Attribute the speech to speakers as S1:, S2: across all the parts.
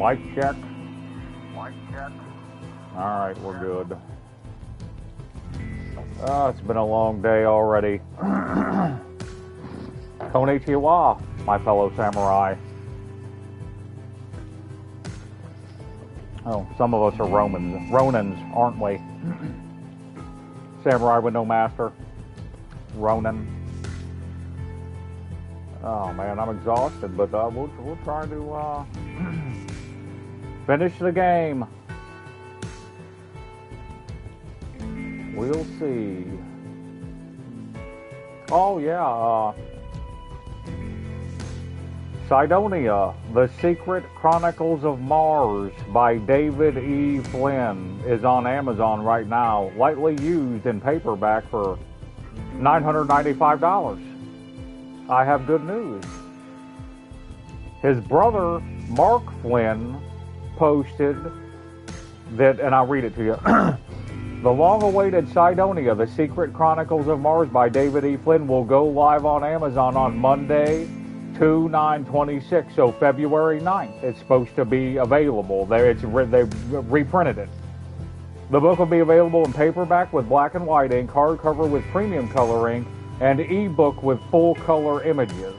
S1: Mic check. Alright, we're good. It's been a long day already. Konnichiwa, my fellow samurai. Oh, some of us are Ronins, aren't we? Samurai with no master. Ronin. Oh man, I'm exhausted, but we'll try to finish the game. We'll see. Oh yeah, Cydonia, The Secret Chronicles of Mars by David E. Flynn is on Amazon right now, lightly used in paperback for $995. I have good news. His brother, Mark Flynn, posted that, and I'll read it to you. The long-awaited Cydonia, The Secret Chronicles of Mars by David E. Flynn will go live on Amazon on Monday, 2/9/26, so February 9th. It's supposed to be available. They've reprinted it. The book will be available in paperback with black and white ink, hardcover with premium color ink, and ebook with full-color images.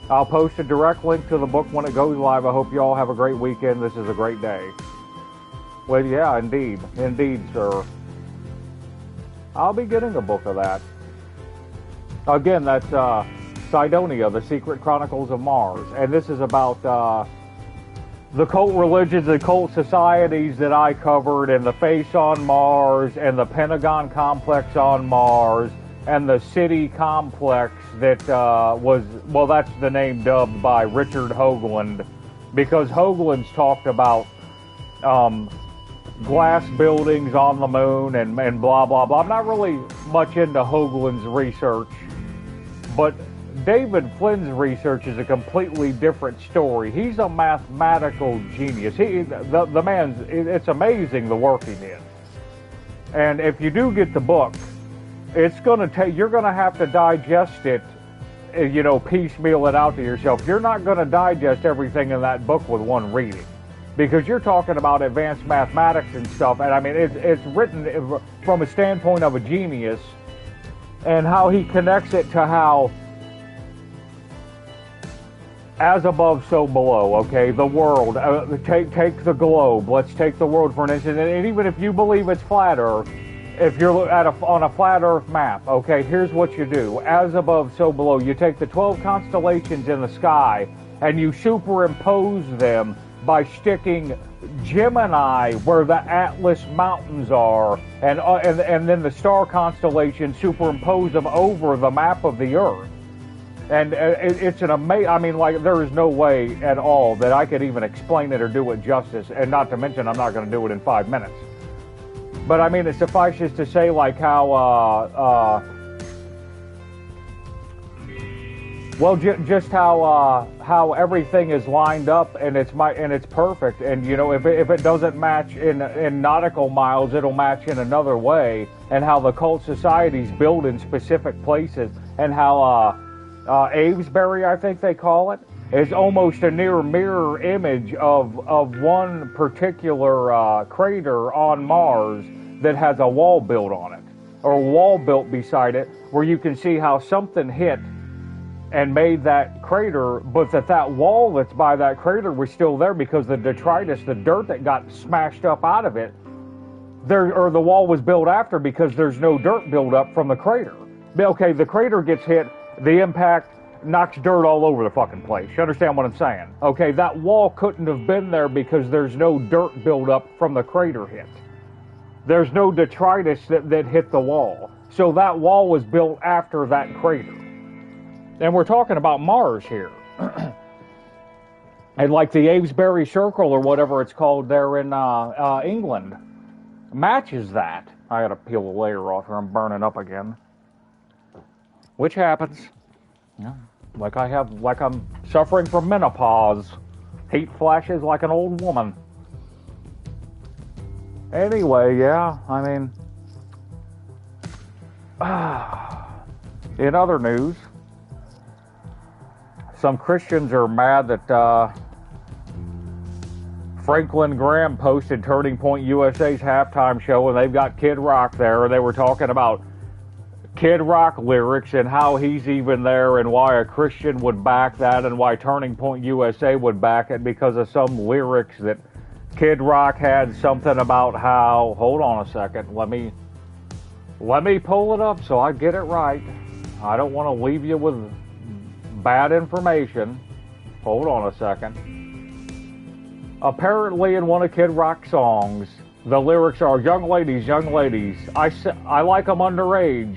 S1: I'll post a direct link to the book when it goes live. I hope you all have a great weekend. This is a great day. Well, yeah, indeed, sir. I'll be getting a book of that. Again, that's Cydonia, The Secret Chronicles of Mars. And this is about the cult religions and cult societies that I covered, and the face on Mars, and the Pentagon complex on Mars, and the city complex that that's the name dubbed by Richard Hoagland, because Hoagland's talked about glass buildings on the moon and blah, blah, blah. I'm not really much into Hoagland's research, but David Flynn's research is a completely different story. He's a mathematical genius. The man's, it's amazing the work he did. And if you do get the book, it's going to take, you're going to have to digest it, piecemeal it out to yourself. You're not going to digest everything in that book with one reading, because you're talking about advanced mathematics and stuff. And I mean, it's written from a standpoint of a genius, and how he connects it to how as above, so below, okay? The world, take the globe. Let's take the world for an instance. And even if you believe it's flat Earth, if you're on a flat Earth map, okay, here's what you do. As above, so below. You take the 12 constellations in the sky, and you superimpose them by sticking Gemini where the Atlas Mountains are, and then the star constellation, superimpose them over the map of the Earth. And it's an amazing, I mean, like, there is no way at all that I could even explain it or do it justice, and not to mention I'm not going to do it in 5 minutes. But I mean, it suffices to say, like, how, just how everything is lined up, and it's perfect. And if it doesn't match in nautical miles, it'll match in another way. And how the cult societies build in specific places, and how Avesbury, I think they call it, is almost a near mirror image of one particular crater on Mars that has a wall built on it, or a wall built beside it, where you can see how something hit and made that crater, but that wall that's by that crater was still there, because the detritus, the dirt that got smashed up out of it, the wall was built after, because there's no dirt buildup from the crater. Okay, the crater gets hit, the impact knocks dirt all over the fucking place. You understand what I'm saying? Okay, that wall couldn't have been there because there's no dirt buildup from the crater hit. There's no detritus that hit the wall. So that wall was built after that crater. And we're talking about Mars here. And like the Avesbury Circle, or whatever it's called there in England, matches that. I gotta peel the layer off here, I'm burning up again. Which happens. Yeah. Like I'm suffering from menopause. Heat flashes like an old woman. Anyway, yeah, I mean, in other news, some Christians are mad that Franklin Graham posted Turning Point USA's halftime show, and they've got Kid Rock there, and they were talking about Kid Rock lyrics and how he's even there and why a Christian would back that and why Turning Point USA would back it because of some lyrics that Kid Rock had something about how, hold on a second, let me pull it up so I get it right. I don't want to leave you with bad information. Hold on a second. Apparently in one of Kid Rock's songs, the lyrics are, young ladies, I like them underage.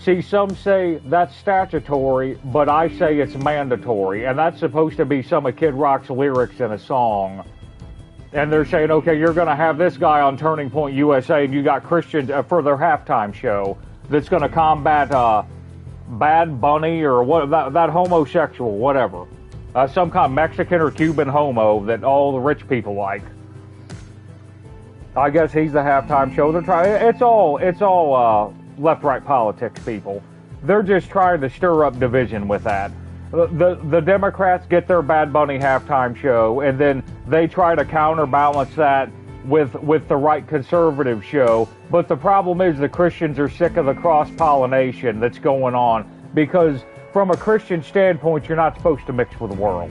S1: See, some say that's statutory, but I say it's mandatory. And that's supposed to be some of Kid Rock's lyrics in a song. And they're saying, okay, you're going to have this guy on Turning Point USA, and you got Christians for their halftime show that's going to combat Bad Bunny or what that homosexual, whatever. Some kind of Mexican or Cuban homo that all the rich people like. I guess he's the halftime show. They're trying. It's all left-right politics, people. They're just trying to stir up division with that. The Democrats get their Bad Bunny halftime show, and then they try to counterbalance that with the right conservative show. But the problem is the Christians are sick of the cross-pollination that's going on, because from a Christian standpoint, you're not supposed to mix with the world.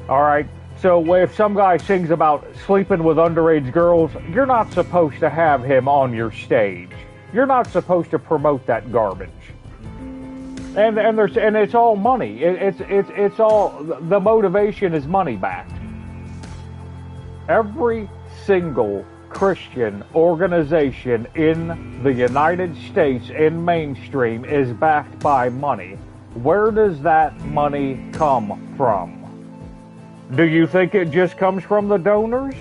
S1: All right? So if some guy sings about sleeping with underage girls, you're not supposed to have him on your stage. You're not supposed to promote that garbage. And it's all money. It's all, the motivation is money backed. Every single Christian organization in the United States in mainstream is backed by money. Where does that money come from? Do you think it just comes from the donors?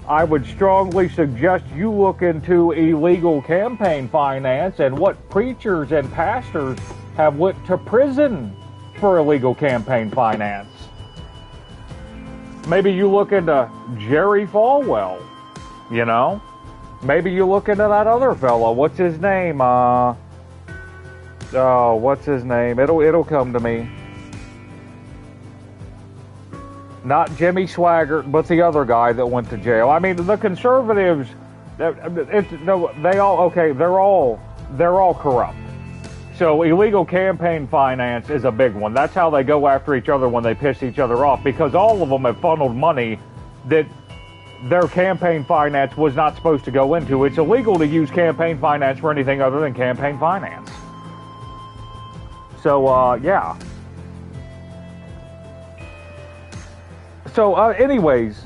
S1: I would strongly suggest you look into illegal campaign finance and what preachers and pastors have went to prison for illegal campaign finance. Maybe you look into Jerry Falwell, you know? Maybe you look into that other fellow. What's his name? What's his name? It'll come to me. Not Jimmy Swaggart, but the other guy that went to jail. I mean, the conservatives, they're all corrupt. So illegal campaign finance is a big one. That's how they go after each other when they piss each other off, because all of them have funneled money that their campaign finance was not supposed to go into. It's illegal to use campaign finance for anything other than campaign finance. So, yeah. So, anyways,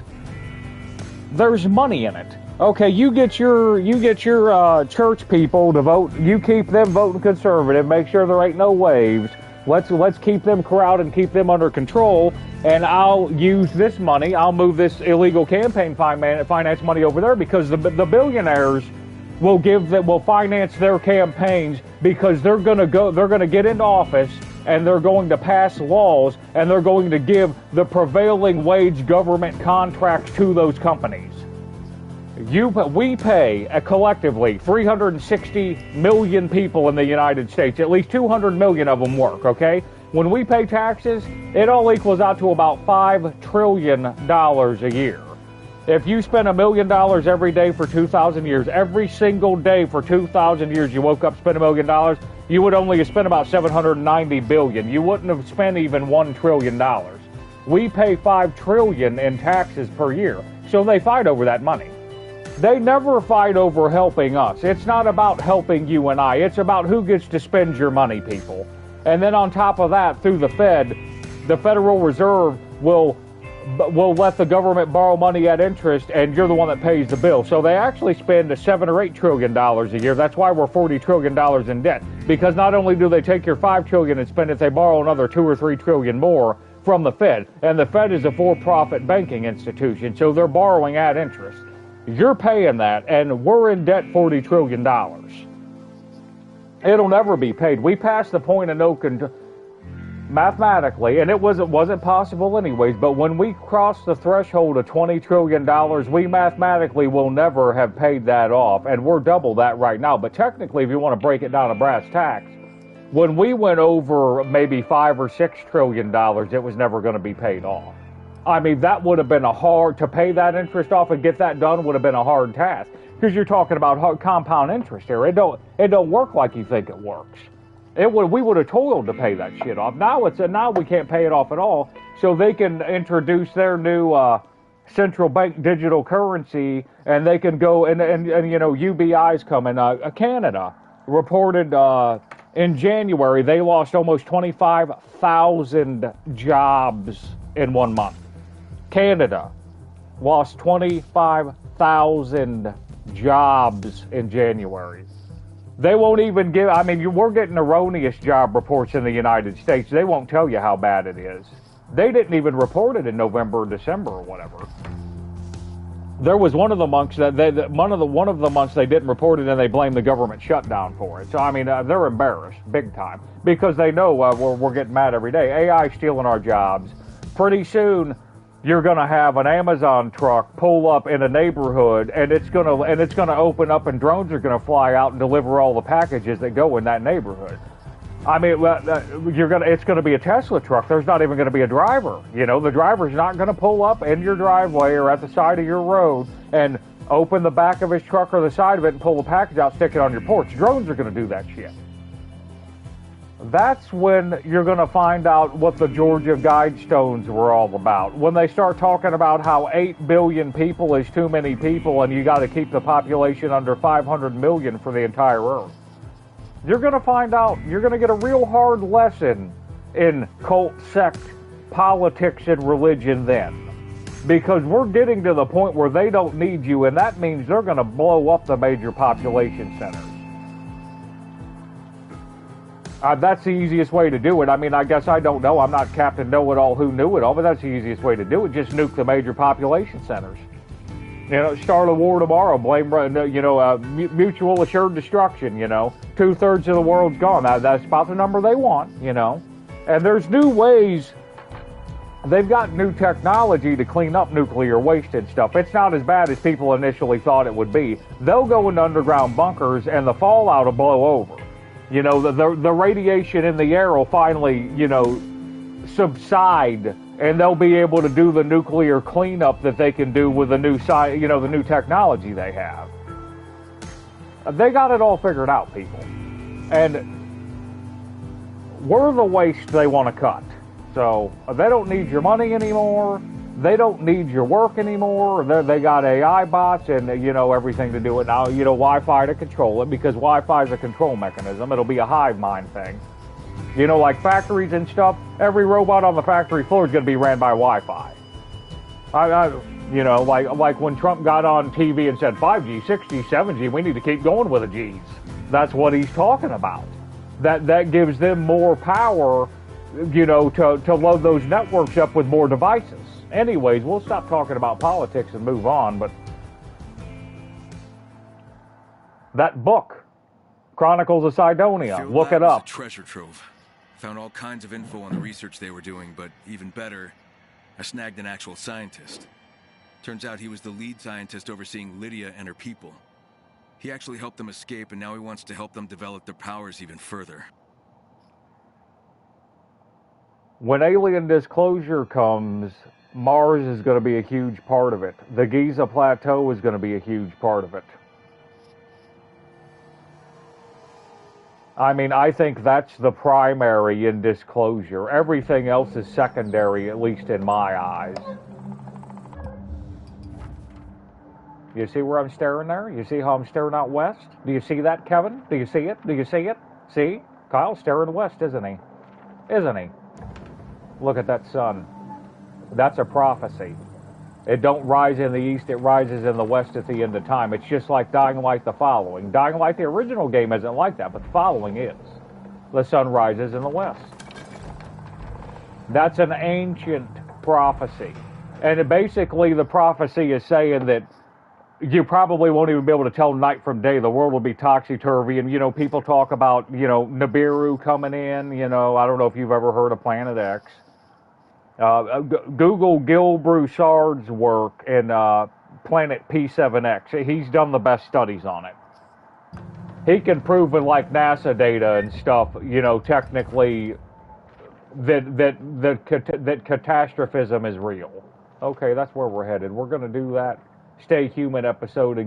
S1: there's money in it. Okay, you get your church people to vote. You keep them voting conservative. Make sure there ain't no waves. Let's keep them corralled and keep them under control. And I'll use this money. I'll move this illegal campaign finance money over there, because the billionaires will finance their campaigns, because they're gonna get into office, and they're going to pass laws, and they're going to give the prevailing wage government contracts to those companies. We pay collectively 360 million people in the United States. At least 200 million of them work, okay? When we pay taxes, it all equals out to about $5 trillion a year. If you spend $1 million every day for 2,000 years, every single day for 2,000 years, you woke up, spent $1 million, you would only have spent about 790 billion. You wouldn't have spent even $1 trillion. We pay $5 trillion in taxes per year, so they fight over that money. They never fight over helping us. It's not about helping you and I. It's about who gets to spend your money, people. And then on top of that, through the Fed, the Federal Reserve will let the government borrow money at interest, and you're the one that pays the bill. So they actually spend $7 or $8 trillion a year. That's why we're $40 trillion in debt. Because not only do they take your $5 trillion and spend it, they borrow another $2 or $3 trillion more from the Fed. And the Fed is a for-profit banking institution, so they're borrowing at interest. You're paying that, and we're in debt $40 trillion. It'll never be paid. We passed the point of no control mathematically, and it wasn't possible anyways, but when we cross the threshold of $20 trillion, we mathematically will never have paid that off, and we're double that right now. But technically, if you want to break it down to brass tacks, when we went over maybe $5 or $6 trillion, it was never going to be paid off. I mean, that would have been to pay that interest off and get that done would have been a hard task. Because you're talking about compound interest here. It don't work like you think it works. We would have toiled to pay that shit off. Now we can't pay it off at all. So they can introduce their new central bank digital currency, and they can go and UBI's coming. Canada reported in January they lost almost 25,000 jobs in 1 month. Canada lost 25,000 jobs in January. They won't even give, we're getting erroneous job reports in the United States. They won't tell you how bad it is. They didn't even report it in November or December or whatever. There was one of the months one of the months they didn't report it, and they blamed the government shutdown for it. So they're embarrassed big time because they know we're getting mad every day. AI stealing our jobs. Pretty soon, you're going to have an Amazon truck pull up in a neighborhood, and it's going to open up, and drones are going to fly out and deliver all the packages that go in that neighborhood. It's going to be a Tesla truck. There's not even going to be a driver. The driver's not going to pull up in your driveway or at the side of your road and open the back of his truck or the side of it and pull the package out, stick it on your porch. Drones are going to do that shit. That's when you're going to find out what the Georgia Guidestones were all about. When they start talking about how 8 billion people is too many people and you got to keep the population under 500 million for the entire earth. You're going to find out, you're going to get a real hard lesson in cult, sect, politics, and religion then. Because we're getting to the point where they don't need you, and that means they're going to blow up the major population centers. That's the easiest way to do it. I guess I don't know. I'm not Captain Know-It-All who knew it all, but that's the easiest way to do it. Just nuke the major population centers. Start a war tomorrow. Blame, mutual assured destruction. 2/3 of the world's gone. That's about the number they want. And there's new ways. They've got new technology to clean up nuclear waste and stuff. It's not as bad as people initially thought it would be. They'll go into underground bunkers, and the fallout will blow over. The radiation in the air will finally, subside, and they'll be able to do the nuclear cleanup that they can do with the new technology they have. They got it all figured out, people. And we're the waste they want to cut. So they don't need your money anymore. They don't need your work anymore. They got AI bots and, everything to do it now. Wi-Fi to control it, because Wi-Fi is a control mechanism. It'll be a hive mind thing. Like factories and stuff, every robot on the factory floor is going to be ran by Wi-Fi. Like when Trump got on TV and said 5G, 6G, 7G, we need to keep going with the Gs. That's what he's talking about. That gives them more power, to load those networks up with more devices. Anyways, we'll stop talking about politics and move on, but that book, Chronicles of Cydonia, look it up.
S2: A treasure trove. Found all kinds of info on the research they were doing, but even better, I snagged an actual scientist. Turns out he was the lead scientist overseeing Lydia and her people. He actually helped them escape, and now he wants to help them develop their powers even further.
S1: When alien disclosure comes, Mars is going to be a huge part of it. The Giza Plateau is going to be a huge part of it. I think that's the primary in disclosure. Everything else is secondary, at least in my eyes. You see where I'm staring there? You see how I'm staring out west? Do you see that, Kevin? Do you see it? Do you see it? See? Kyle's staring west, isn't he? Isn't he? Look at that sun. That's a prophecy. It don't rise in the east, it rises in the west at the end of time. It's just like Dying Light the Following. Dying Light, the original game, isn't like that, but the Following is. The sun rises in the west. That's an ancient prophecy. And basically the prophecy is saying that you probably won't even be able to tell night from day. The world will be topsy-turvy, and, people talk about, Nibiru coming in, I don't know if you've ever heard of Planet X. Google Gil Broussard's work in Planet P7X. He's done the best studies on it. He can prove with like NASA data and stuff, technically that catastrophism is real. Okay, that's where we're headed. We're going to do that Stay Human episode again.